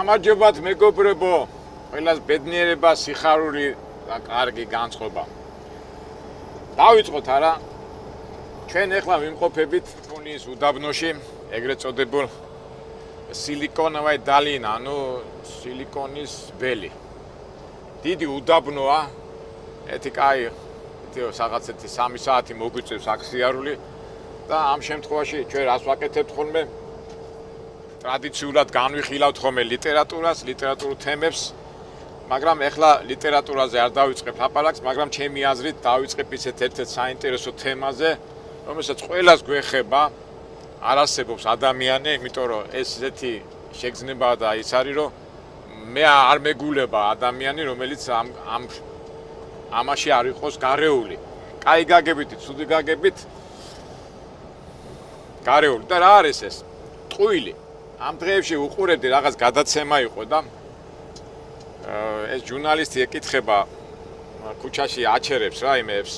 გამარჯობათ მეგობრებო, ყველას ბედნიერება, სიხარული და კარგი განწყობა. დავიწყოთ არა. ჩვენ ახლა ვიმყოფებით თუნის უდაბნოში, ეგრეთ წოდებულ სილიკონოვაი დალინა, ანუ სილიკონის ველი. დიდი უდაბნოა, ეთი კაი, რაღაცეთი 3 საათი მოგვიწევს აქ სიარული და ამ შემთხვევაში ჩვენ რას ვაკეთებთ ხოლმე? ტრადიციულად განვიხილავთ ხოლმე ლიტერატურულ თემებს, მაგრამ ეხლა ლიტერატურაზე არ დავიწყებ ლაპარაკს, მაგრამ ჩემი აზრით დავიწყებ ისეთ ერთ-ერთ საინტერესო თემაზე, რომელსაც ყველას გვეხება, არ არსებობს ადამიანი, იმიტომ რომ ეს ესეთი შეგრძნებაა და ის არის, რომ მე არ მეგულება ადამიანი, რომელიც ამაში არ იყოს გარეული. კაი გაგებით, ცუდი გაგებით, გარეული. და რა არის ეს? ტყუილი. ამ დღეებში უყურებდი რაღაც გადაცემა იყო და ეს ჟურნალისტი ეკითხება ქუჩაში აჩერებს რა იმებს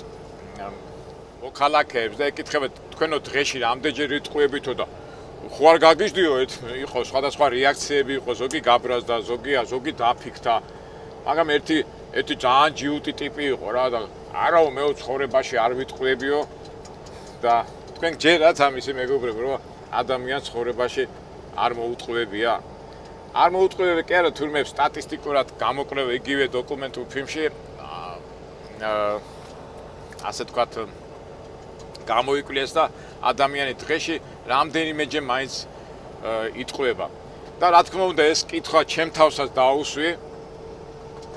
მოქალაქეებს და ეკითხება თქვენო დღეში რამდენჯერ იტყუებითო და ხო არ გაგიჟდიო იყო სხვადასხვა რეაქციები იყო ზოგი გაბრაზდა ზოგი დაფიქთა მაგრამ ერთი ძალიან ჯიუტი ტიპი იყო რა და არაო მე ცხოვრებაში არ ვიტყუებიო და თქვენ ჯერაც ამისი მეგობრებო რომ ადამიანს ცხოვრებაში არ მოუტყუებია. არ მოუტყუებია კი არა თურმე სტატისტიკურად გამოკვლევა იგივე დოკუმენტურ ფილმში ასე თქვათ გამოიკვლიეს და ადამიანი დღეში რამდენიმეჯერ მაინც იტყუება. და რა თქმა უნდა ეს კითხვა ჩემ თავსაც დაუსვი.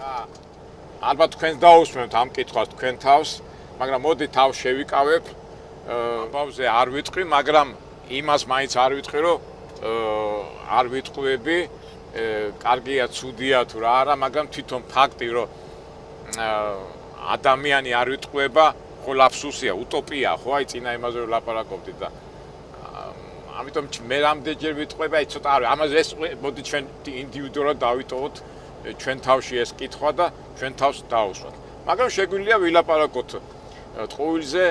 და ალბათ თქვენს დაусვენთ ამ კითხვას თქვენ თავს, მაგრამ მოდი თავს შევიკავებ. ბავზე არ ვიტყვი, მაგრამ იმას მაინც არ ვიტყვი, რომ არ ვიტყუები, კარგია, ცუდია თუ რა არა, მაგრამ თვითონ ფაქტი, რომ ადამიანი არ ვიტყუება, ხო ლაფსუსია, უტოპია, ხო, აი წინა იმაზე რომ ლაპარაკობდი და ამიტომ მე რამდენჯერ ვიტყუება, აი ცოტა არის, ამაზე ეს მოდი ჩვენ ინდივიდუალურად დავიტოვოთ ჩვენ თავში ეს კითხვა და ჩვენ თავს დაუსვათ. მაგრამ შეგვიძლია ვილაპარაკოთ ტყუილზე,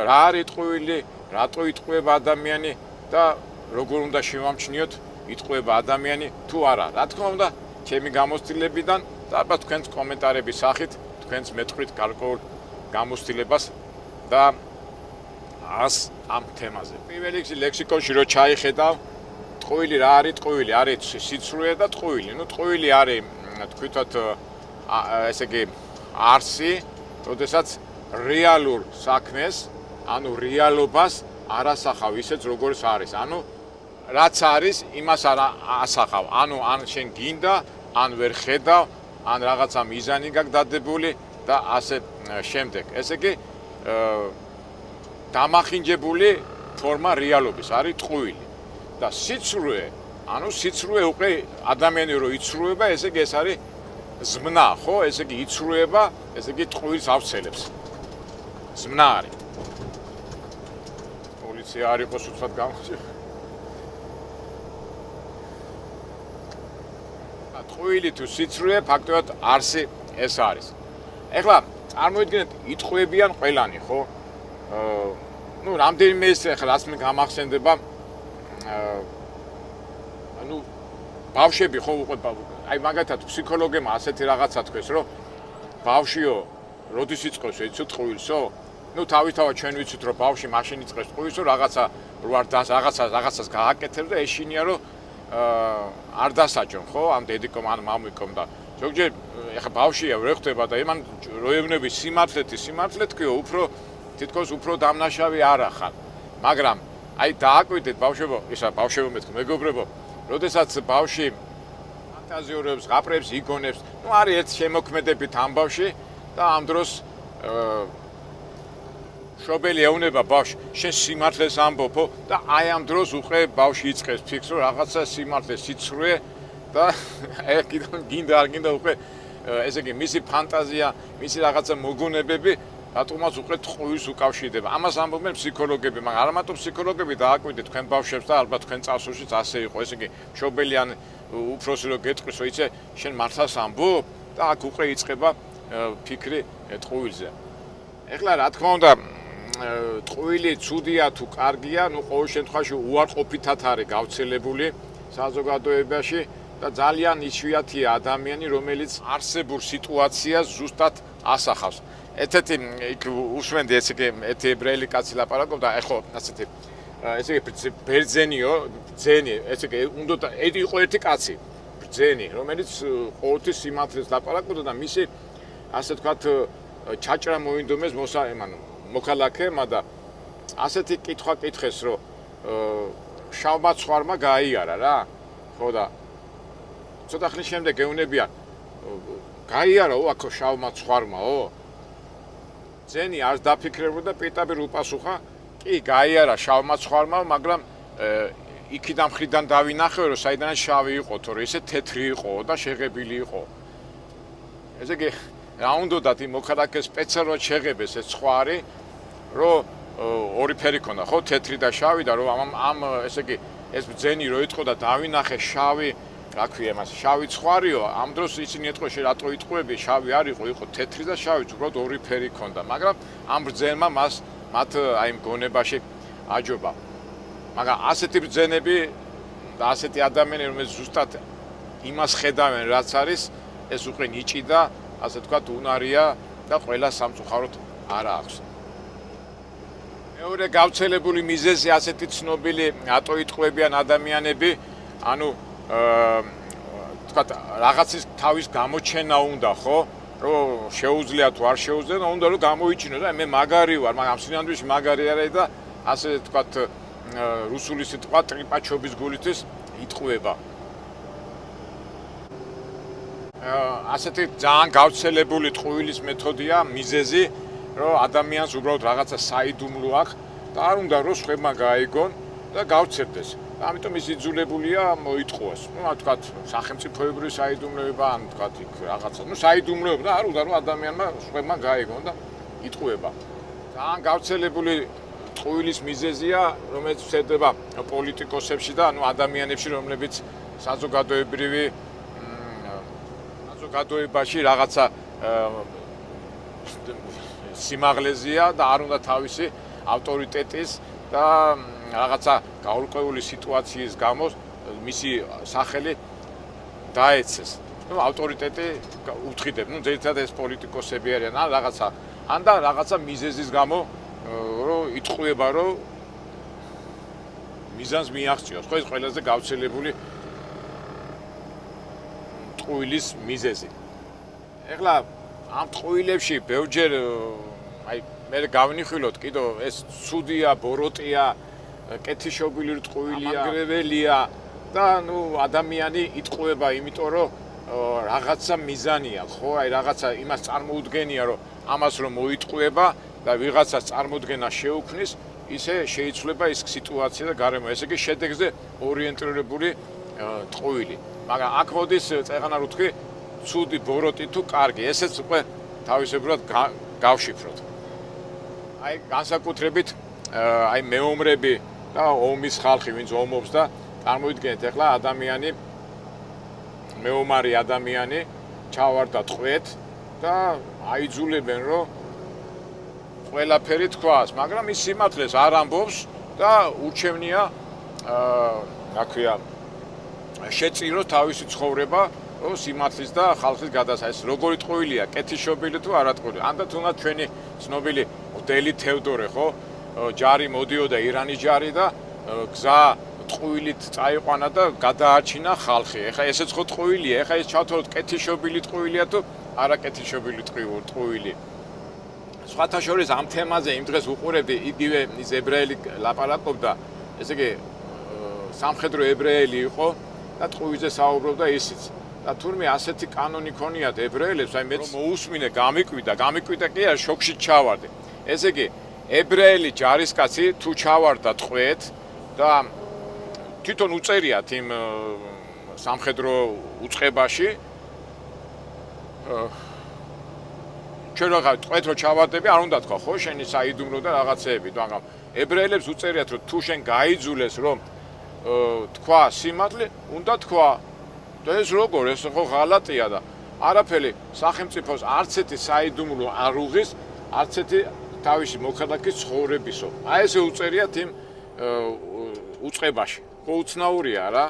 რა არის ტყუილი, რატო იტყუება ადამიანი და როგორ უნდა შევამჩნიოთ იტყუება ადამიანი თუ არა. რა თქმა უნდა, ჩემი გამოცდილებიდან და ალბათ თქვენს კომენტარების სახით თქვენს მეტყვით გარკვეულ გამოცდილებას და ამ თემაზე. პირველ რიგში ლექსიკონში რო ჩაიხედავ, ტყუილი რა არის ტყუილი? არის სიცრუე და ტყუილი. ნუ ტყუილი არის თქვითოთ ესე იგი არსი, როდესაც რეალურ საქმეს, ანუ რეალობას არ ასახავ ისეთ როგორც არის. ანუ რაც არის, იმას არ ასახავ. ანუ ან შენ გინდა, ან ვერ ხედავ, ან რაღაცა მიზანი გაქვს დადებული და ასე შემდეგ. ესე იგი დამახინჯებული ფორმა რეალობის არის ტყუილი. და სიცრუე, ანუ სიცრუე უკვე ადამიანი რო იცრუება, ესე იგი ეს არის ზმნა, ხო? ესე იგი იცრუება, ესე იგი ტყუილს ავცელებს. ზმნა არის. პოლიცია არ იყოს უცბად გამოჩი. ტყუილი თუ სიცრუე ფაქტობრივად არსი ეს არის. ეხლა წარმოიდგინეთ იტყუებიან ყველანი, ხო? ნუ რამდენიმე ეს ეხლა რაც მე გამახსენდება ანუ ბავშვები ხო უყვება აი მაგათად ფსიქოლოგებმა ასეთი რაღაცა თქვეს რომ ბავშვიო როდის იწყებს ეცო ტყუილსო? ნუ თავისთავად ჩვენ ვიცით რომ ბავშვი მაშინ იწყებს ტყუილსო რაღაცა რო არ რაღაცას გააკეთებს და ეშინია რომ არ დასაჯონ ხო ამ დედიკომ ან მამიკომ და ზოგჯერ ეხა ბავშვია ვერ ხვდება და იმან როევნების სიმართლე თქვიო უფრო თითქოს უფრო დამნაშავე არ ახალ მაგრამ აი დააკვირდეთ ბავშვებო ისა ბავშვებო მეთქო მეგობრებო როდესაც ბავშვი ფანტაზიურებს ღაპრებს იგონებს ნუ არის ერთ შემოქმედებით ამ ბავშვი და ამ დროს შობელი ეუნება ბავშვი შენ სიმართლეს ამბობო და აი ამ დროს უკვე ბავშვი იწყებს ფიქრს რომ რაღაცა სიმართლე სიცრუე და აი გინდა არ გინდა უკვე ესე იგი მისი ფანტაზია მისი რაღაცა მოგონებები რატომაც უკვე ტყუილს უკავშირდება ამას ამბობენ ფსიქოლოგები მაგრამ არა მარტო ფსიქოლოგები დააკვირდეთ თქვენ ბავშვებს და ალბათ თქვენ წარსულშიც ასე იყო ესე იგი შობელი ან უფროსი რო გეტყვის რომ იცი შენ მართლაც ამბობ და აქ უკვე იწყება ფიქრი ტყუილზე ეხლა რა თქმა უნდა ტყუილი ცუდია თუ კარგია, ნუ ყოველ შემთხვევაში უარყოფითად არის გავრცელებული საზოგადოებაში და ძალიან იშვიათია ადამიანი, რომელიც არსებურ სიტუაციას ზუსტად ასახავს. Ერთ-ერთი იქ უშვენდი ესე იგი ერთი ებრაელი კაცი ლაპარაკობდა, ეხო ასეთი ესე იგი ბერძენიო, ბრძენი, ესე იგი უნდა იყო ერთი კაცი, ბრძენი, რომელიც ყოველთვის სიმართლეს ლაპარაკობდა და მისი ასე ვთქვათ ჩაჭრა მოინდომეს მოქალაქეებმა და ასეთი კითხვა კითხეს, რომ შავმა ცხვარმა გაიარა რა. ხო და ცოტა ხნის შემდეგ ეუნებიან გაიარაო აქო შავმა ცხვარმაო. ძენი არ დაფიქრებოდა პირდაპირ უპასუხა, კი გაიარა შავმა ცხვარმა, მაგრამ იქიდან მხრიდან დავინახე, რომ საიდანაც შავი იყო, თორე ისე თეთრი იყო და შეღებილი იყო. ესე იგი რა უნდათ იმ მოქალაქეს სპეციალურად შეღებეს ეს ცხვარი, რომ ორი ფერი ქონდა, ხო, თეთრი და შავი და რომ ამ ესე იგი ეს ბრძენი რო იტყო და დავინახე შავი, რა ქვია მას, შავი ცხვარიო, ამ დროს ისინი ეტყო რატო იტყვები, შავი არ იყო, იყო თეთრი და შავი, უბრალოდ ორი ფერი ქონდა, მაგრამ ამ ბრძენმა მათ აი მგონებაში აჯობა. მაგრამ ასეთი ბრძენები და ასეთი ადამიანები, რომელიც ზუსტად იმას ხედავენ, რაც არის, ეს უკვე ნიჭი და ასე თქვა უნარია და ყველა სამწუხაროდ არა აქვს. მეორე გავრცელებული მიზეზი ასეთი ცნობილი რატო იტყვებიან ადამიანები, ანუ თქვა რაღაცის თავის გამოჩენა უნდა, ხო? რომ შეუძლია თუ არ შეუძლია, უნდა რომ გამოიჩინო და მე მაგარი ვარ, მაგრამ ამ სინამდვილეში მაგარი არ არის და ასე თქვა რუსული სიტყვა ტრიპაჩობის გულისთვის იტყვება. ასეთი ძალიან გავრცელებული ტყუილის მეთოდია მიზეზი, რომ ადამიანს უბრალოდ რაღაცა საიდუმლო აქვს და არ უნდა რომ სხვებმა გაიგონ და გავრცელდეს. ამიტომ ის იძულებულია მოიტყუოს. თქვათ სახელმწიფოებრივი საიდუმლოება, ან თქვათ იქ რაღაცა, საიდუმლოება და არ უნდა რომ ადამიანმა სხვებმა გაიგონ და იტყუება. ძალიან გავრცელებული ტყუილის მიზეზია, რომელიც ვცერდება პოლიტიკოსებში და ადამიანებში, რომლებიც საზოგადოებაში რაღაცა სიმაღლეზეა და არ უნდა თავისი ავტორიტეტის და რაღაცა გაურკვეველი სიტუაციის გამო მისი სახელი დაეცეს. ავტორიტეტი უთხრიდებ, ძირითადად ეს პოლიტიკოსები არიან, ან რაღაცა მიზეზის გამო რომ იტყვება, რომ მიზანს მიაღწიოს. ხო, ეს ყველაზე გავრცელებული ტყუილის მიზეზი. ეხლა ამ ტყუილებში ბევრჯერ აი მე გავნიხილოთ კიდო ეს ცუდია, ბოროტია, კეთილშობილი ტყუილია, აგრეველია და ადამიანი იტყვება, იმიტომ რომ რაღაცა მიზანია, ხო? აი რაღაცა იმას წარმოუდგენია, რომ ამას რომ მოიტყვება და ვიღაცას წარმოუდგენა შეუქმნის, ისე შეიცვლება ის სიტუაცია და გარემო. ესე იგი შედეგზე ორიენტირებული ტყუილი. მაგრამ აქ მოდის წეღანა რო თქვი, ცუდი, ბოროტი თუ კარგი, ესეც უკვე თავისებურად გავშიფროთ. აი განსაკუთრებით აი მეომრები და ომის ხალხი, ვინც ომობს და წარმოიდგინეთ ახლა ადამიანი მეომარი ადამიანი ჩავარდა ტყვეთ და აიძულებენ რომ ყველაფერი თქვას, მაგრამ ის სიმართლეს არ ამბობს და ურჩევნია რა ქვია შეწიროს თავისი ცხოვრება სიმართლის და ხალხის გადასა. ეს როგორი ტყუილია, კეთილშობილი თუ არა ტყუილი. ანდ თუნდაც ჩვენი ცნობილი დელი თევდორე, ხო? ჯარი მოდიოდა ირანის ჯარი და გზა ტყუილით წაიყვანა და გადაარჩინა ხალხი. ეხლა ესეც ხო ტყუილია, ეხლა ეს ჩავთვალოთ კეთილშობილი ტყუილია თუ არა კეთილშობილი ტყუილი. სხვათა შორის ამ თემაზე იმ დღეს უყურებდი იგივე ის ებრაელი ლაპარაკობდა, ესე იგი სამხედრო ებრაელი იყო და ტყუილზე საუბრობდა ისიც. და თურმე ასეთი კანონი ქონიათ ებრაელებს, აი მეც მოусმინე, გამიკვიდა კი არ შოქში ჩავარდი. ესე იგი ებრაელი ჯარისკაცი თუ ჩავარდა ტყვეთ და თვითონ უწერიათ იმ სამხედრო უწყებაში ჩვენ რა ტყვეთ რო ჩავარდები არ უნდა თქვა, ხო, შენი საიდუმლო და რაღაცეები, მაგრამ ებრაელებს უწერიათ რომ თუ შენ გაიძულეს რომ თქვა სიმართლე, უნდა თქვა. და ეს როგორ, ეს ხო ღალატია და არაფერი სახელმწიფოს არც ერთი საიდუმლო არ უღის, არც ერთი თავისი მოქალაქის ცხოვრებისო. აი ესე უწერიათ იმ უწყებაში. ხო უცნაურია რა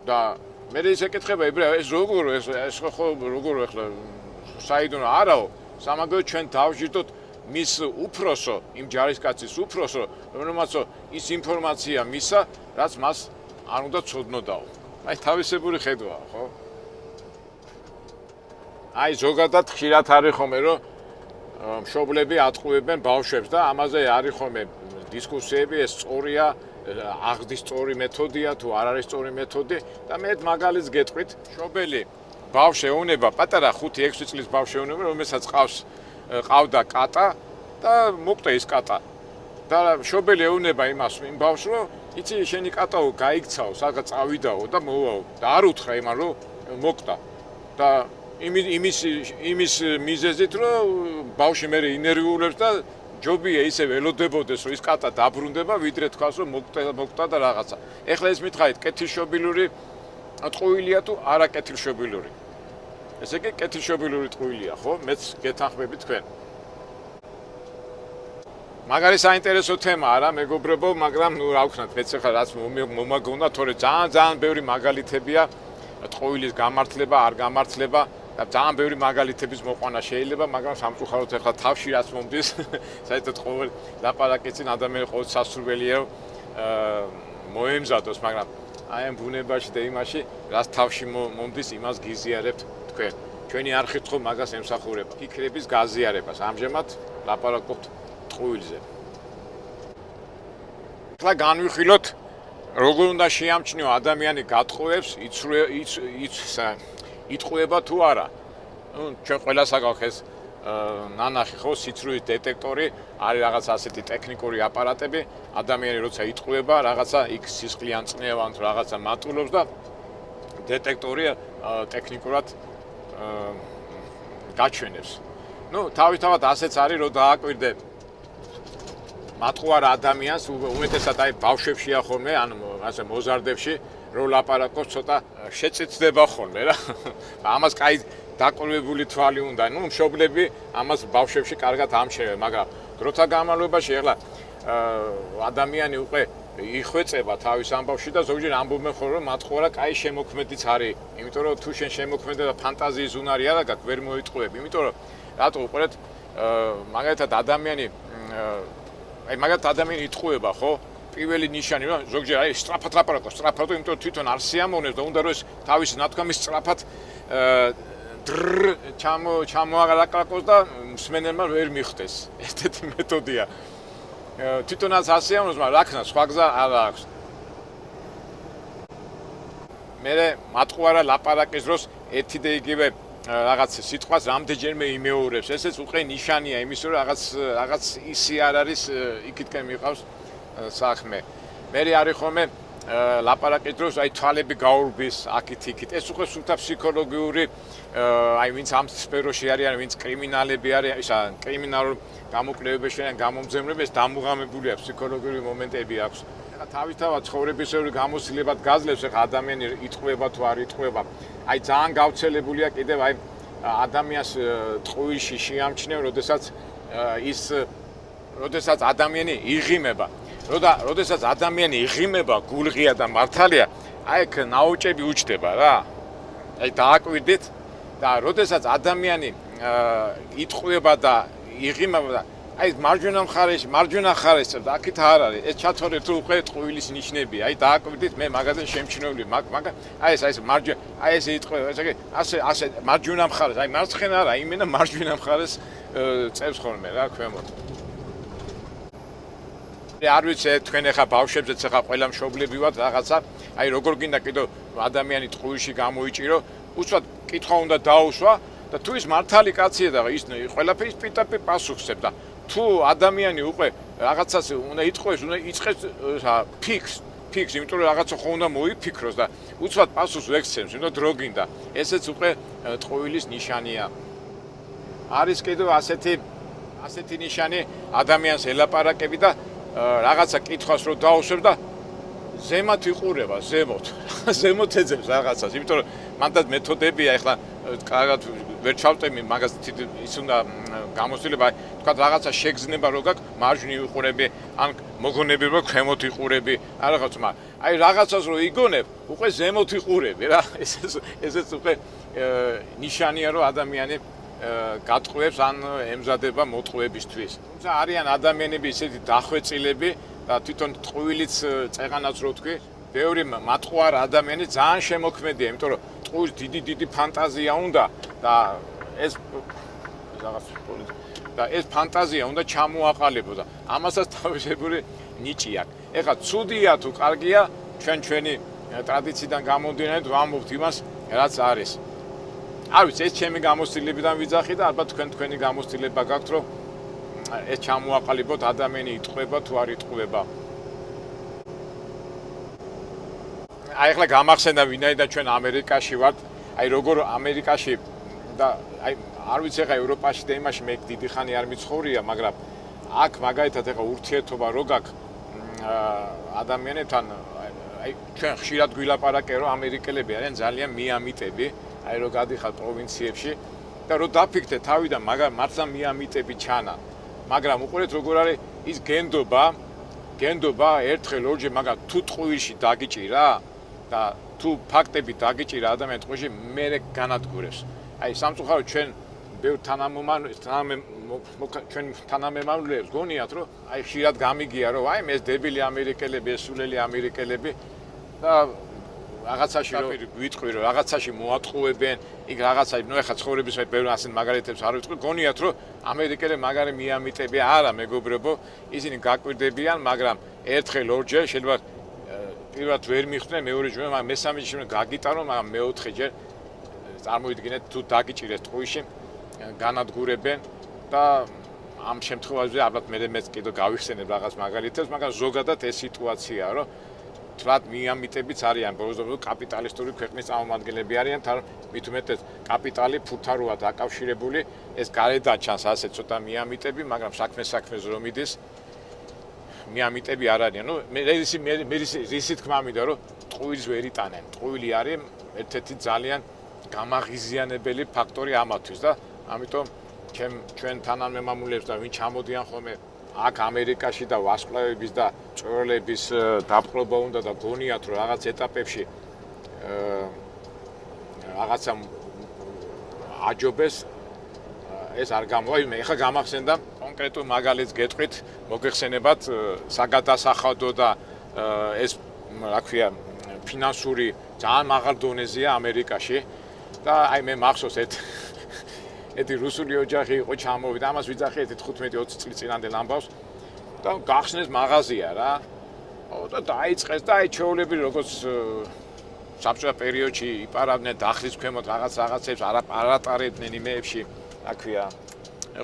და მე ისე კითხება ეს როგორ ეს ხო როგორ ახლა საიდუმლო არაო სამაგრო ჩვენ დავჟირდოთ მის უფროსო იმ ჯარისკაცის უფროსო რომელმაც ის ინფორმაცია მისცა რაც მას არ უნდა ცოდნოდაო აი თავისებური ხედვაა ხო აი ზოგადად ხშირად არის ხოლმე რომ მშობლები ატყუებენ ბავშვებს და ამაზე არის ხოლმე დისკუსიები ეს სწორია აღზრდის სწორი მეთოდია თუ არ არის სწორი მეთოდი და მე მაგალითს გეტყვით მშობელი ბავშვს ეუნება პატარა 5-6 წლის ბავშვს ეუნება რომელსაც ყავდა კატა და მოკვდა ის კატა და მშობელი ეუნება იმას იმ ბავშვს რომ იცი შენი კატაო გაიქცაო სადღაც წავიდაო და მოვაო და არ უთხრა იმან რომ მოკვდა და იმის მიზეზით რომ ბავშვი მე ინერვიულებს და ჯობია ისე ველოდებოდეს რომ ის კატა დაბრუნდება ვიდრე თქვას რომ მოკვდა და რაღაცა ეხლა ეს მითხარით კეთილშობილური ტყუილია თუ არა კეთილშობილური ესე იგი კეთილშობილური ტყუილია ხო მეც გეთანხმები თქვენ მაგარი საინტერესო თემა არა მეგობრებო მაგრამ ნუ რა ვქნათ მეც ახლა რაც მომაგონდა თორე ძალიან ბევრი მაგალითებია ტყუილის გამართლება არ გამართლება და ძალიან ბევრი მაგალითების მოყვანა შეიძლება მაგრამ სამწუხაროდ ახლა თავში რაც მომდის საერთოდ ყოველ ლაპარაკის წინ ადამიანი ყოველ სასურველია მოემზადოს მაგრამ აი ამ ბუნებაში და იმაში რაც თავში მომდის იმას გიზიარებთ თქვენ ჩვენი არხით ხო მაგას ემსახურება ფიქრების გაზიარებას ამჟამად ლაპარაკობთ ტყუილზე ახლა განვიხილოთ როგორ უნდა შეამჩნიო ადამიანი გატყუებს იტყუება თუ არა ნუ ჩვენ ყველას აქვს ნანახი ხო სიცრუის დეტექტორი არის რაღაც ასეთი ტექნიკური აპარატები ადამიანი როცა იტყუება რაღაცა იქ სისხლიან წნევან თუ რაღაცა მატულობს და დეტექტორი ტექნიკურად გაჩვენებს ნუ თავისთავად ასეც არის რომ დააკვირდე მატყუარ ადამიანს უმეტესად აი ბავშვებშია ხოლმე ან ასე მოზარდებში რომ ლაპარაკობს ცოტა შეწიწდება ხოლმე რა ამას კაი დაკვირვებული თვალი უნდა ნუ მშობლები ამას ბავშვებში კარგად ამჩნევენ მაგრამ დროთა განმავლობაში ახლა ადამიანი უკვე იხვეწება თავის ამბავში და ზოგჯერ ამბობენ ხოლმე რომ მატყუარა კაი შემოქმედიც არის იმიტომ რომ თუ შენ შემოქმედე და ფანტაზიის უნარი არა გაქვს ვერ მოიტყუები იმიტომ რომ რატო უყურეთ მაგალითად ადამიანი აი მაგათ ადამიანი იტყუება ხო პირველი ნიშანი რომ ზოგჯერ აი სწრაფად ლაპარაკობს სწრაფად იმიტომ რომ თვითონ არ სიამოვნებს და უნდა რომ ეს თავის ნათქვამის სწრაფად ჩამოაგალაკრაკოს და მსმენელმა ვერ მიხვდეს ესეთი მეთოდია თვითონაც ასიამოვნებს მაგრამ რა ქნა სხვა გზა არ აქვს მე მატყუარა ლაპარაკის დროს ერთი და იგივე რაღაც სიტყვას რამდენჯერმე იმეორებს ესეც უკვე ნიშანია იმის რომ რაღაც ისი არ არის იქითკენ მიყავს საქმე მე არის ხოლმე ლაპარაკის დროს აი თვალები გაურბის აქით ეს უკვე სულთა ფსიქოლოგიური აი ვინც ამ სფეროში არიან ვინც კრიმინალები არიან ისა კრიმინალურ გამოკვლევებში ან გამომძემლებს დამუღამებულია ფსიქოლოგიური მომენტები აქვს ახლა თავისთავად ცხოვრებისეული გამოცდილებად გაძლევს ახლა ადამიანი იტყუება თუ არ იტყუება აი ძალიან გავრცელებულია კიდევ აი ადამიანს ტყუილში შეამჩნევ როდესაც ადამიანი იღიმება როდესაც ადამიანი იღიმება გულღია და მართალია აი ეგ ნაოჭები უჩდება რა აი დააკვირდით და როდესაც ადამიანი იტყუება და იღიმება და აი მარჯვენა მხარეს და აქეთ არ არის ეს ჩათვალეთ თუ უკვე ტყუილის ნიშნებია აი დააკვირდით მე მაგაზე შემჩნეული მაგ აი ეს მარჯვენა აი ეს იტყუება ასე მარჯვენა მხარეს აი მარცხენა არა იმენა მარჯვენა მხარეს წევს ხოლმე რა ქვემოთ არ ვიცი თქვენ ახლა ბავშვებზეც ახლა ყველა მშობლები ვართ რაღაცა აი როგორ გინდა კიდევ ადამიანი ტყუილში გამოიჭირო უცბად კითხვა უნდა დაუსვა და თუ ის მართალი კაცია და ის ყველაფერს პიტაპი პასუხსებს და თუ ადამიანი უკვე რაღაცას უნდა იტყუებს უნდა იწყებს ფიქს იმიტომ რომ რაღაცა ხო უნდა მოიფიქროს და უცბად პასუხს ვექცემს იმიტომ დრო გინდა ესეც უკვე ტყუილის ნიშანია არის კიდევ ასეთი ნიშანი ადამიანს ელაპარაკები და რაღაცა კითხვას რო დაუსვებს და ზემოთ იყურება, ზემოთ ეძებს რაღაცას, იმიტომ რომ მანდაც მეთოდებია, ეხლა კარგად ვერ ჩავტემი მაგას ის უნდა გამოცდილება, თქვა რაღაცა შეგზნება რო გაქვს, მარჯვნივ იყურები, ან მოგონები რო ქვემოთ იყურები, ან რაღაც, აი რაღაცას რო იგონებ, უკვე ზემოთ იყურები რა, ესეც უკვე ნიშანია რომ ადამიანი გატყუებს ან ემზადება მოტყუებისთვის. თუმცა არიან ადამიანები ისეთი დახვეწილები და თვითონ ტყუილიც წეღანაც რო თქვი, ბევრი მატყუარ ადამიანი ძალიან შემოქმედია, იმიტომ რომ ტყუილს დიდი ფანტაზია უნდა და ეს ფანტაზია უნდა ჩამოაყალიბო და ამასაც თავისებური ნიჭი აქვს. ეხლა ცუდია თუ კარგია, ჩვენი ტრადიციიდან გამომდინარე ვამბობთ იმას, რაც არის. არ ვიცი, ეს ჩემი გამოცდილებიდან ვიძახი და ალბათ თქვენი გამოცდილება გაქვთ, რომ ეს ჩამოაყალიბოთ, ადამიანი იტყუება თუ არ იტყუება. აი ახლა გამახსენდა ვინაიდან ჩვენ ამერიკაში ვართ, აი როგორ ამერიკაში და აი არ ვიცი ახლა ევროპაში და იმაში მე დიდი ხანი არ მიცხოვრია, მაგრამ აქ მაგალითად ახლა ურთიერთობა რო გაქვს ადამიანებთან, აი ჩვენ ხშირად გვილაპარაკე რომ ამერიკელები არიან ძალიან მიამიტები, აი რო გადიხარ პროვინციებში და რო დაფიქრდე თავიდან მართლა მიამიტები ჩანა, მაგრამ უყურეთ როგორ არის ის გენდობა ერთხელ ორჯერ, მაგრამ თუ ტყუილში დაგიჭირა და თუ ფაქტები დაგიჭირა ადამიანის ტყუილში, მერე განადგურებს. აი სამწუხაროდ ჩვენ ბევრ ჩვენ თანამემამულეებს გონიათ რომ აი ხშირად გამიგია რომ აი ეს დებილი ამერიკელები, ეს სულელი ამერიკელები და რაღაცაში რომ ვიტყვი რომ რაღაცაში მოატყუებენ, იქ რაღაცა, ნუ ეხლა ცხოვრების ბევრ ასეთ მაგალითებს არ ვიტყვი, გონიათ რომ ამერიკელები მაგარი მიამიტები არა მეგობრებო, ისინი გაკვირდებიან, მაგრამ ერთხელ ორჯერ შეიძლება პირველად ვერ მიხვდნენ, მეორეჯერ, მაგრამ მესამეჯერ გაგიტარო, მაგრამ მეოთხეჯერ წარმოიდგინეთ თუ დაგიჭირეს ტყუილში, განადგურებენ და ამ შემთხვევაში ალბათ მეც კიდევ გავიხსენებ რაღაც მაგალითებს, მაგრამ ზოგადად ეს სიტუაციაა, რომ თვათ მიამიტებიც არიან, ბოლოს კაპიტალისტური ქვეყნის წარმომადგენლები არიან, მით უმეტეს კაპიტალი ფურთაროა დაკავშირებული, ეს გარედან ჩანს ასე ცოტა მიამიტები, მაგრამ საქმეს რომ მიდის, მიამიტები არ არიან. ნუ მე ისი თქმა მინდა, რომ ტყუილს ვერ იტანენ. ტყუილი არის ერთ-ერთი ძალიან გამაღიზიანებელი ფაქტორი ამათთვის და ამიტომ ჩვენ თანამემამულეებს და ვინ ჩამოდიან ხოლმე აქ ამერიკაში და ვარსკვლავების და წვრილების დაპყრობა უნდა და გონიათ რომ რაღაც ეტაპებში რაღაცა აჯობეს ეს არ გამოვა. მე ხა გამახსენდა კონკრეტულ მაგალითს გეტყვით, მოგეხსენებათ საგადასახადო და ეს რა ქვია ფინანსური ძალიან მაღალ დონეზეა ამერიკაში და აი მე მახსოვს ერთი რუსული ოჯახი იყო ჩამოვიდა, ამას ვიძახი 15-20 წლის წინანდელ ამბავს და გახსნეს მაღაზია რა. და დაიწყეს და აი ჩვეულებრივ როგორც საბჭოთა პერიოდში იპარავდნენ დახრის ქვემოთ რაღაცებს არატარებდნენ იმეებში, რა ქვია,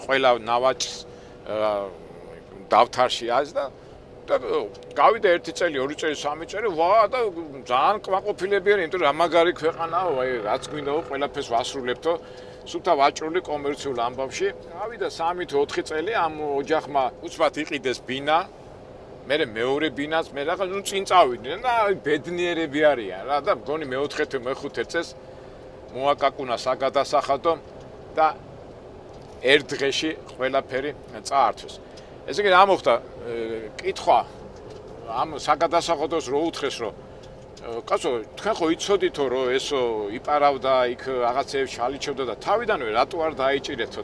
ყველა ნავაჭს დავთარში ას და გავიდა 1 წელი, 2 წელი, 3 წელი, ვა და ძალიან კმაყოფილებიანი, იმიტომ რომ ამაგარი ქვეყანაა, აი რაც გვინდაო ყველაფერს ვასრულებთო. სულთა ვაჭრული კომერციულ ამბავში. გავიდა 3 თუ 4 წელი ამ ოჯახმა უცბად იყიდეს ბინა, მე მეორე ბინას მე რაღაც ნუ წინ წავიდნენ და ბედნიერები არიან რა და მგონი მეოთხე თუ მეხუთე წელს მოაკაკუნა საგადასახადო და ერთ დღეში ყველაფერი წაართვეს. ესე იგი რა მოხდა? კითხვა ამ საგადასახადოს რო უთხრეს რომ კაცო, თქვენ ხო იცოდითო რომ ესო იპარავდა, იქ რაღაცეებს ჩალიჩებდა და თავიდანვე რატო არ დაიჭირეთო?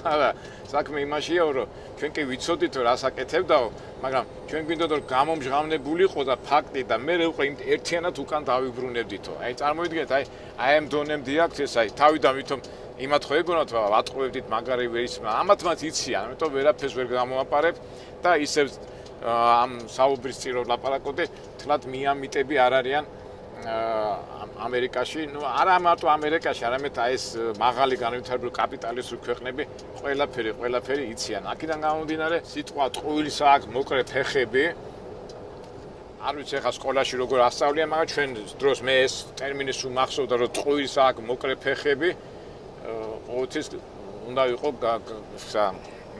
არა, საქმე იმაშია რომ ჩვენ კი ვიცოდითო რას აკეთებდაო, მაგრამ ჩვენ გვინდოდა რომ გამომჟღავნებულიყო და ფაქტი და მე უკვე ერთიანად უკან დავიბრუნებდითო. აი წარმოიდგინეთ, აი ამ დონემდე აქვს ეს, აი თავიდან ვითომ იმათ ხო ეგონათ ვატყუებდით მაგარი ვერ ის, ამათმაც იციან, ამიტომ ვერაფერს ვერ გამოაპარებ და ისევ ამ საუბრის წინ რომ ლაპარაკობდი, თლად მიამიტები არ არიან ამერიკაში, ნუ არა მარტო ამერიკაში, არამედ აი ეს მაღალი განვითარებული კაპიტალისტური ქვეყნები ყველაფერი იციან. აქედან გამომდინარე, სიტყვა ტყუილს აქვს მოკრე ფეხები. არ ვიცი ახლა სკოლაში როგორ ასწავლიან, მაგრამ ჩვენ დროს მე ეს ტერმინი სულ მახსოვდა, რომ ტყუილს აქვს მოკრე ფეხები. ყოველთვის უნდა იყო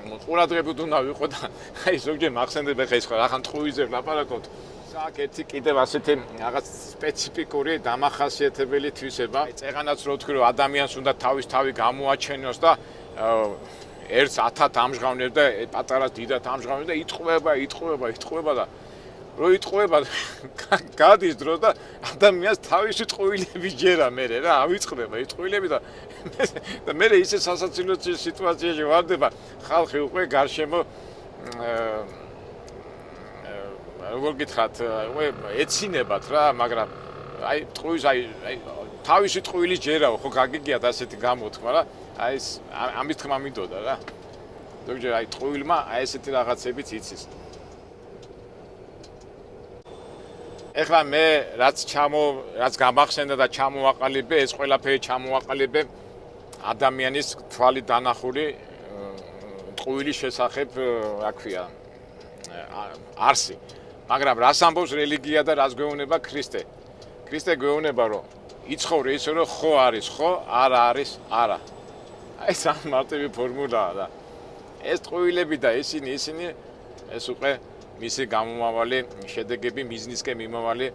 ყურადღებით უნდა ვიყო და აი ზოგჯერ მახსენდება ხა ის ხო რახან ტყუილზე ვლაპარაკობთ. აქ ერთი კიდევ ასეთი რაღაც სპეციფიკური დამახასიათებელი თვისება. წეღანაც რო თქვი რომ ადამიანს უნდა თავი გამოაჩენოს და ერთს 1000 ამჟღავნებს და პატარას დიდად ამჟღავნებს და იტყუება და რო იტყუება გადის დრო და ადამიანს თავისი ტყუილები ჯერა მერე რა ავიწყდება იტყუილები და მე ისე სასაცილო სიტუაციაში ვარდება ხალხი უკვე გარშემო როგორ გითხრათ უკვე ეცინებათ რა მაგრამ აი ტყუის აი თავისი ტყუილი ჯერაო ხო გაგიგიათ ასეთი გამოთქმა რა აი ეს ამის თქმა მინდოდა რა ზოგჯერ აი ტყუილმა აი ესეთი რაღაცებიც იცის ეხლა მე რაც გამახსენდა და ჩამოვაყალიბე ეს ყველაფერი ჩამოვაყალიბე ადამიანის თვალი დანახული ტყუილის შესახებ რა ქვია არსი მაგრამ რას ამბობს რელიგია და რას გვეუბნება ქრისტე გვეუბნება რომ იცხოვრე ისე რომ ხო არის ხო არა არის არა აი ეს მარტივი ფორმულაა და ეს ტყუილები და ისინი ეს უკვე მისი გამომავალი შედეგები მიზნისკენ მიმავალი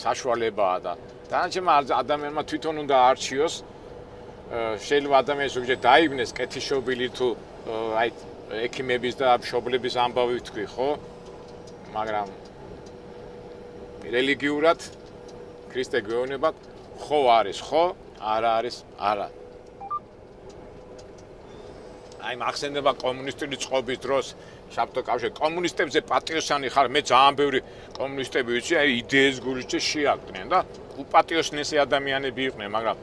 საშუალებაა და დანარჩენმა ადამიანმა თვითონ უნდა არჩიოს შეიძლება ადამიანს ზოგჯერ დაიბნეს კეთილშობილი თუ აი ექიმების და მშობლების ამბავი თქვი ხო მაგრამ რელიგიურად ქრისტე გვეუბნება ხო არის ხო არა არის არა აი მახსენდება კომუნისტური წყობის დროს საბჭოთა კავშირი კომუნისტებზე პატიოსანი ხარ მე ძალიან ბევრი კომუნისტები ვიცი აი იდეის გულში შეაგდნენ და უპატიოსნესი ადამიანები იყვნენ მაგრამ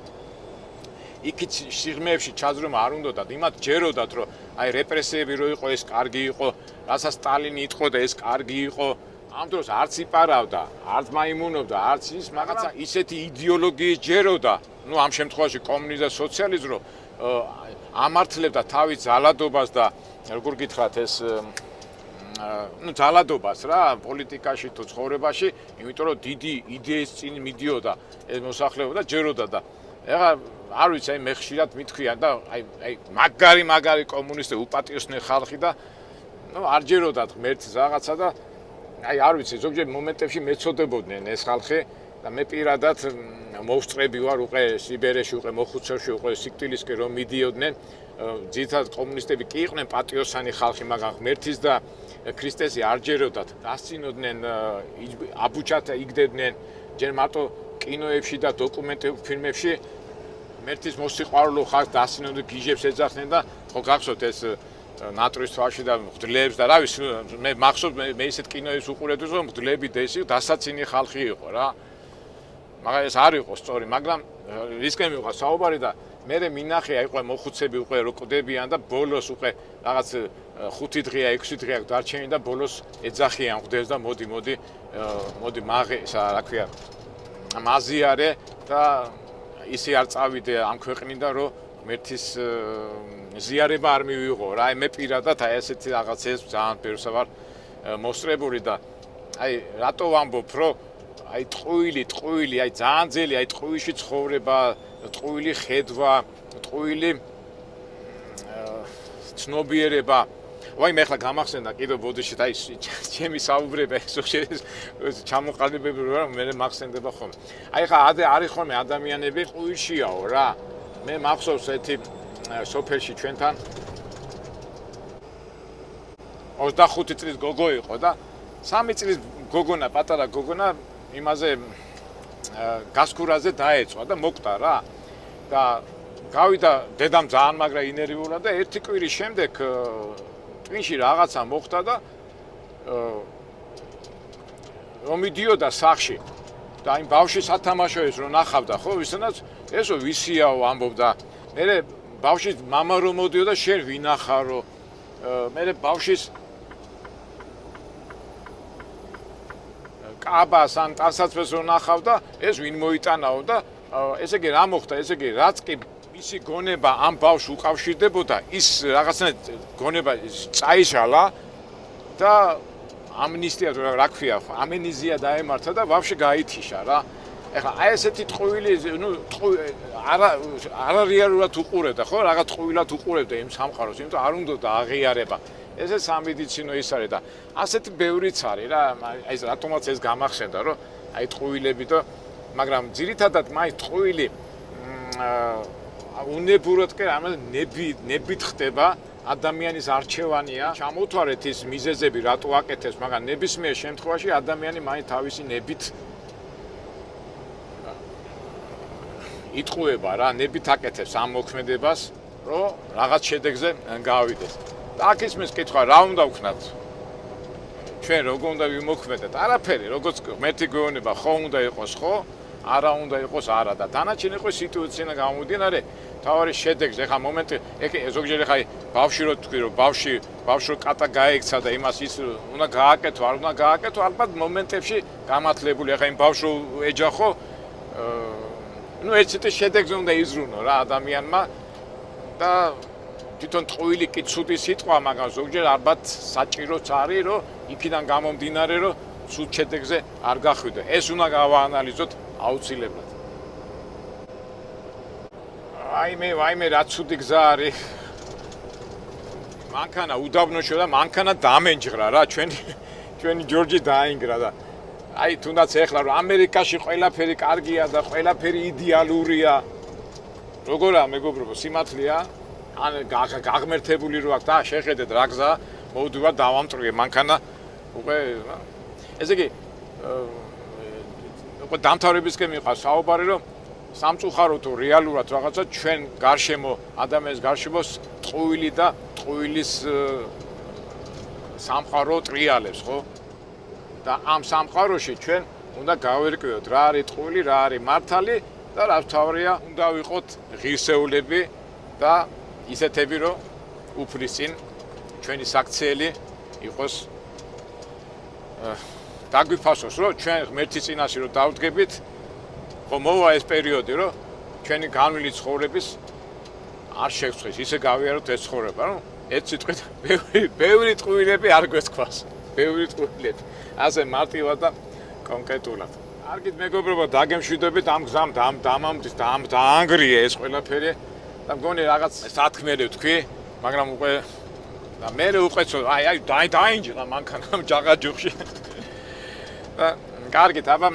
იქით სიღრმეებში ჩაძრომა არ უნდათ იმათ ჯეროდათ რომ აი რეპრესიები რო იყო ეს კარგი იყო რასაც სტალინი იტყოდა ეს კარგი იყო ამ დროს არც იპარავდა არც მაიმუნობდა არც ის რაღაცა ისეთი იდეოლოგიის ჯეროდა ნუ ამ შემთხვევაში კომუნიზმი და სოციალიზმი რომ ამართლებდა თავის ძალადობას და როგორ გითხრათ ეს ნუ ძალადობას რა პოლიტიკაში თუ ცხოვრებაში იმიტომ რომ დიდი იდეის წინ მიდიოდა ეს მოსახლეობა და ჯეროდა და ეხლა არ ვიცი აი მე ხშირად მithქვიან და აი მაგარი კომუნისტი უპატიოსნე ხალხი და ნუ არ ჯეროდა ღმერთს რაღაცა და აი არ ვიცი ზოგჯერ მომენტებში მეწოდებოდნენ ეს ხალხი და მე პირადად მოვსწრები ვარ უკვე სიბერეში უკვე მოხუცებში უკვე სიკვდილისკენ რომ მიდიოდნენ ძირითადად კომუნისტები კი იყვნენ პატიოსანი ხალხი მაგრამ ღმერთის და ქრისტეს არ ჯეროდათ დასცინოდნენ აბუჩათ იგდებდნენ ჯერ მარტო კინოებში და დოკუმენტურ ფილმებში ღმერთის მოსიყვარულო ხალხს დასცინოდნენ გიჟებს ეძახდნენ და ხო გახსოვთ ეს ნატრის თვალში და მღვდლებს და რა ვიცი მე მახსოვს მე ისეთ კინოებს უყურებდი რომ მღვდლები და ისე დასაცინი ხალხი იყო რა მაგრამ ეს არ იყო სწორი მაგრამ რისკენ მიყვა საუბარი და მე მინახე აი უკვე მოხუცები უკვე როკდებიან და ბოლოს უკვე რაღაც 5 დღეა 6 დღეა დარჩენილი და ბოლოს ეძახიან მღვდელს და მოდი მაღე რა ქვია მაზიარე და ისე არ წავიდე ამ ქვეყნიდან რომ ღმერთის ზიარება არ მივიღო რა აი მე პირადად აი ესეთი რაღაცებს ძალიან ბევრს ვარ მოსწრებული და აი რატო ვამბობ რომ აი ტყუილი აი ძალიან ძელი აი ტყუილში ცხოვრება ტყუილი ხედვა ტყუილი ცნობიერება ვაი მე ახლა გამახსენდა კიდევ ბოდიში და აი ჩემი საუბრება ეს ჩამოყალიბები რომ მე მახსენდება ხოლმე აი ხა არის ხოლმე ადამიანები ტყუილშიაო რა მე მახსოვს ერთი სოფელში ჩვენთან 25 წლის გოგო იყო და 3 წლის გოგონა პატარა გოგონა იმაზე გასკურაზე დაეწვა და მოკვდა რა და გავიდა დედამ ძალიან მაგრა ინერვიულა და ერთი კვირის შემდეგ ტვინში რაღაცა მოხდა და რომ მიდიოდა სახში და იმ ბავშვის ათამაშოებს რომ ნახავდა ხო ვისთანაც ესო ვისიაო ამბობდა მე ბავშვის მამა რომ მოდიოდა შენ ვინახარო მე ბავშვის კაბას ან ტანსაცმელს რომ ნახავდა ეს ვინ მოიტანაო და ესე იგი რა მოხდა ესე იგი რაც კი მისი გონება ამ ბავშვს უკავშირდებოდა ის რაღაცნაირად გონება წაიშალა და ამნისტია რა ქვია ამენიზია დაემართა და ბავშვი გაითიშა რა ეხლა აი ესეთი ტყუილი ნუ არა რეალურად უყურებდა ხო რაღაც ტყუილად უყურებდა იმ სამყაროს იმიტომ არ უნდა აღიარება ესე სამედიცინო ის არის და ასეთი ბევრიც არის რა, აი რატომაც ეს გამახსენდა, რომ აი ტყუილები და მაგრამ ძირითადად მაინც ტყუილი უნებურად კი ამას ნებით ხდება ადამიანის არჩევანია. ჩამოთვარეთ ის მიზეზები რატო აკეთებს, მაგრამ ნებისმიერ შემთხვევაში ადამიანი მაინც თავისი ნებით იტყუება რა, ნებით აკეთებს ამ მოქმედებას, რომ რაღაც შედეგზე გავიდეს. და აქ ისმის კითხვა, რა უნდა ვქნათ? ჩვენ როგორ უნდა ვიმოქმედოთ? არაფერი, როგორც ღმერთი გვეუბნება, ხო უნდა იყოს ხო, არა უნდა იყოს არა და დანარჩენი იყო სიტუაცია გამომდინარე თავარი შედეგზე. ეხა მომენტი, ზოგჯერ ეხა ბავშვი რო თქვი, რომ ბავშვი რო კატა გაექცა და იმას ის უნდა გააკეთო, არ უნდა გააკეთო, ალბათ მომენტებში გამართლებული. ეხა იმ ბავშვს ეჯახო, ну ეცეთ შედეგზე უნდა იზრუნო რა ადამიანმა და თვითონ ტყუილი კი ცუდი სიტყვა, მაგრამ ზოგჯერ ალბათ საჭიროც არის, რომ იქიდან გამომდინარე, რომ ცუდ შედეგზე არ გახვიდე. ეს უნდა გავაანალიზოთ აუცილებლად. ვაიმე რა ცუდი გზა არის. მანქანა უდაბნოშო და მანქანა დამენჯღრა რა, ჩვენი ჯორჯი დაინგრა და აი თუნდაც ეხლა რომ ამერიკაში ყველაფერი კარგია და ყველაფერი იდეალურია. როგორა მეგობრებო, სიმართლეა? ან გაღმერთებული რო აქ და შეხედეთ რა გზა მოვდივარ დავამწრიე მანქანა უკვე ესე იგი უკვე დამთავრებისკენ მიყავს საუბარი რომ სამწუხაროდ თუ რეალურად რაღაცა ჩვენ გარშემო ადამიანის გარშემო ტყუილი და ტყუილის სამყარო ტრიალებს ხო და ამ სამყაროში ჩვენ უნდა გავერკვიოთ რა არის ტყუილი რა არის მართალი და რა თავია უნდა ვიყოთ ღირსეულები და ისეთები რომ უფლის წინ ჩვენი საქციელი იყოს დაგვიფასოს რომ ჩვენ ღმერთის წინაშე რომ დავდგებით ხო მოვა ეს პერიოდი რომ ჩვენი განვლილი ცხოვრების არ შევწყვეს ისე გავიაროთ ეს ცხოვრება რომ ეს სიტყვით ბევრი ტყუილები არ გვესქვას ბევრი ტყუილები ასე მარტივად და კონკრეტულად არგით მეგობრებო დაგემშვიდობით ამ გზამ დაანგრია ეს ყველაფერი და მგონი რაღაც სათქმელი ვთქვი მაგრამ უკვე და მე უყეცო აი დაინჯრა მანქანა ჯაღაჯუხში და კარგით აბა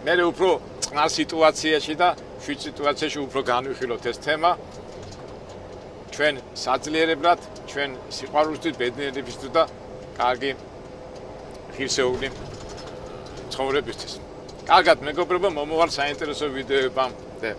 მე უფრო წყნარ სიტუაციაში და შვიდ სიტუაციაში უფრო განვიხილოთ ეს თემა ჩვენ საძლიერებლად ჩვენ სიყვარულისთვის ბედნიერებისთვის და კარგი ღირსეული ცხოვრებისთვის კარგად მეგობრებო მომავალ საინტერესო ვიდეოებამდე